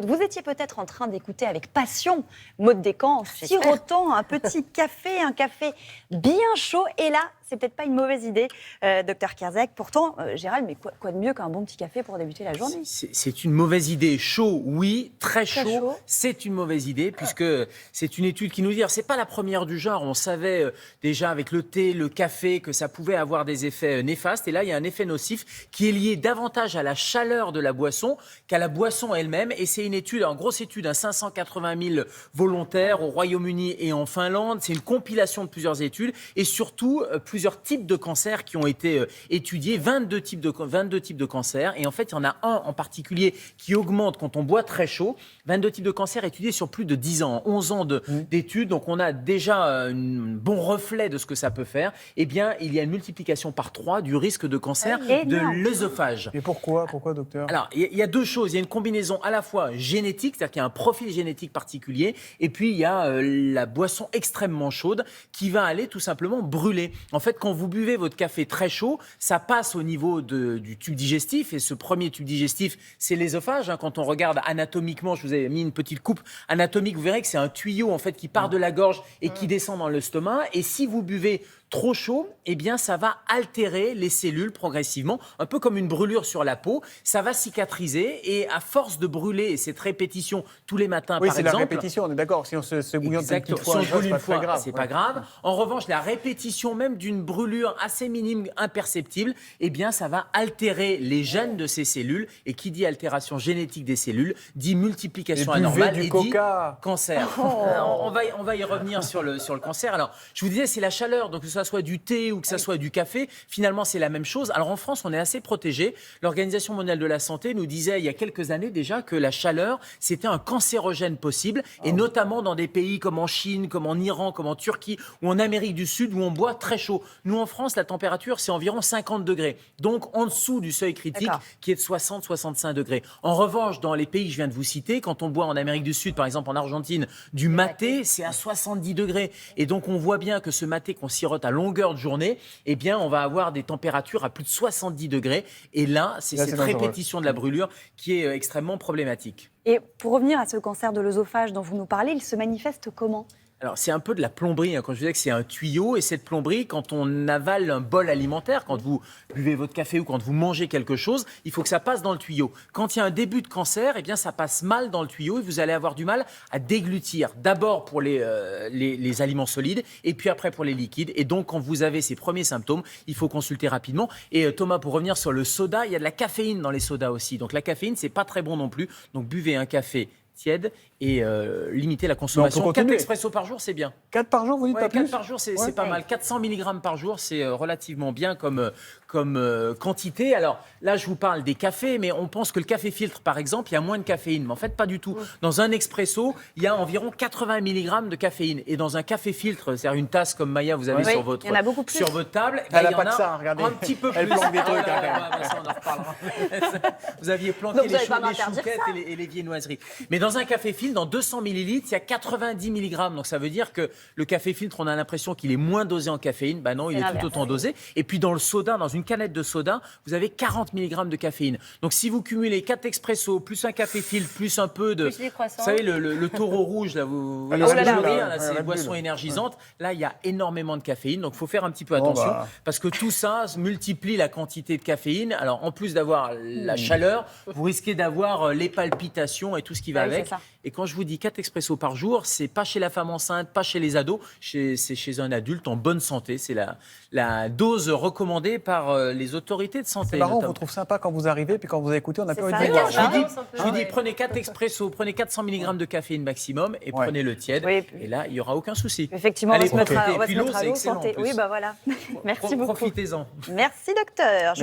Vous étiez peut-être en train d'écouter avec passion Maud Descamps en sirotant un petit café, un café bien chaud. Et là, c'est peut-être pas une mauvaise idée, docteur Kierzek. Pourtant, Gérald, mais quoi de mieux qu'un bon petit café pour débuter la journée? C'est une mauvaise idée. Chaud, oui. Très chaud. C'est une mauvaise idée puisque c'est une étude qui nous dit, c'est pas la première du genre. On savait déjà avec le thé, le café, que ça pouvait avoir des effets néfastes. Et là, il y a un effet nocif qui est lié davantage à la chaleur de la boisson qu'à la boisson elle-même. Et c'est une étude, une grosse étude, 580 000 volontaires au Royaume-Uni et en Finlande. C'est une compilation de plusieurs études et surtout plusieurs types de cancers qui ont été étudiés, 22 types de cancers. Et en fait, il y en a un en particulier qui augmente quand on boit très chaud. 22 types de cancers étudiés sur plus de 10 ans, 11 ans d'études. Donc, on a déjà un bon reflet de ce que ça peut faire. Eh bien, il y a une multiplication par 3 du risque de cancer de l'œsophage. Et pourquoi, docteur? Alors, il y a deux choses. Il y a une combinaison à la fois génétique, c'est-à-dire qu'il y a un profil génétique particulier, et puis il y a la boisson extrêmement chaude qui va aller tout simplement brûler. En fait, quand vous buvez votre café très chaud, ça passe au niveau du tube digestif, et ce premier tube digestif, c'est l'œsophage. Quand on regarde anatomiquement, je vous ai mis une petite coupe anatomique, vous verrez que c'est un tuyau en fait qui part de la gorge et qui descend dans l'estomac. Et si vous buvez trop chaud, eh bien, ça va altérer les cellules progressivement, un peu comme une brûlure sur la peau. Ça va cicatriser et à force de brûler, et cette répétition tous les matins, par exemple... Oui, c'est la répétition, on est d'accord. Si on se bouillonne une petite fois, c'est pas grave. En revanche, la répétition même d'une brûlure assez minime, imperceptible, eh bien, ça va altérer les gènes de ces cellules. Et qui dit altération génétique des cellules, dit multiplication anormale et dit cancer. On va y revenir sur le cancer. Alors, je vous disais, c'est la chaleur, donc que ça soit du thé ou que ça soit du café, finalement c'est la même chose. Alors en France, on est assez protégé. L'Organisation mondiale de la santé nous disait il y a quelques années déjà que la chaleur, c'était un cancérogène possible, et notamment dans des pays comme en Chine, comme en Iran, comme en Turquie ou en Amérique du Sud où on boit très chaud. Nous en France, la température c'est environ 50 degrés, donc en dessous du seuil critique qui est de 60-65 degrés. En revanche, dans les pays que je viens de vous citer, quand on boit en Amérique du Sud, par exemple en Argentine, du maté, c'est à 70 degrés. Et donc on voit bien que ce maté qu'on sirote à longueur de journée, eh bien, on va avoir des températures à plus de 70 degrés. Et là, c'est cette répétition de la brûlure qui est extrêmement problématique. Et pour revenir à ce cancer de l'œsophage dont vous nous parlez, il se manifeste comment ? Alors, c'est un peu de la plomberie. Quand je disais que c'est un tuyau, et cette plomberie, quand on avale un bol alimentaire, quand vous buvez votre café ou quand vous mangez quelque chose, il faut que ça passe dans le tuyau. Quand il y a un début de cancer, eh bien, ça passe mal dans le tuyau et vous allez avoir du mal à déglutir. D'abord pour les aliments solides et puis après pour les liquides. Et donc, quand vous avez ces premiers symptômes, il faut consulter rapidement. Et Thomas, pour revenir sur le soda, il y a de la caféine dans les sodas aussi. Donc, la caféine, c'est pas très bon non plus. Donc, buvez un café tiède et limiter la consommation. 4 expressos par jour, c'est bien. 4 par jour, vous dites pas plus ? 4 par jour, c'est pas mal. 400 mg par jour, c'est relativement bien comme quantité. Alors là, je vous parle des cafés, mais on pense que le café filtre, par exemple, il y a moins de caféine. Mais en fait, pas du tout. Dans un expresso, il y a environ 80 mg de caféine. Et dans un café filtre, c'est-à-dire une tasse comme Maya, vous avez sur votre table, elle n'a pas que ça, regardez. Un petit peu plus. Elle planque des trucs. Ça, on en reparlera. Vous aviez planqué les chouquettes et les viennoiseries. Mais dans un café filtre, dans 200 ml, il y a 90 mg. Donc ça veut dire que le café filtre, on a l'impression qu'il est moins dosé en caféine. Ben non, il est tout autant dosé. Et puis dans le soda, dans une canette de soda, vous avez 40 mg de caféine. Donc si vous cumulez 4 expressos, plus un café filtre, plus un peu de... Vous savez, le taureau rouge, là, vous voyez ce que je veux dire, là, c'est les boissons énergisantes. Là, il y a énormément de caféine. Donc il faut faire un petit peu attention. Parce que tout ça multiplie la quantité de caféine. Alors en plus d'avoir la chaleur, vous risquez d'avoir les palpitations et tout ce qui va avec. Et quand je vous dis 4 expressos par jour, c'est pas chez la femme enceinte, pas chez les ados, c'est chez un adulte en bonne santé. C'est la dose recommandée par les autorités de santé. C'est marrant, on vous trouve sympa quand vous arrivez, puis quand vous écoutez, on a pas envie de vous voir. Je vous dis, prenez 4 expressos, prenez 400 mg de caféine maximum et prenez le tiède. Et là, il n'y aura aucun souci. Effectivement, allez, on va se mettre à l'eau, l'eau santé. Oui, bah voilà. Merci beaucoup. Profitez-en. Merci, docteur.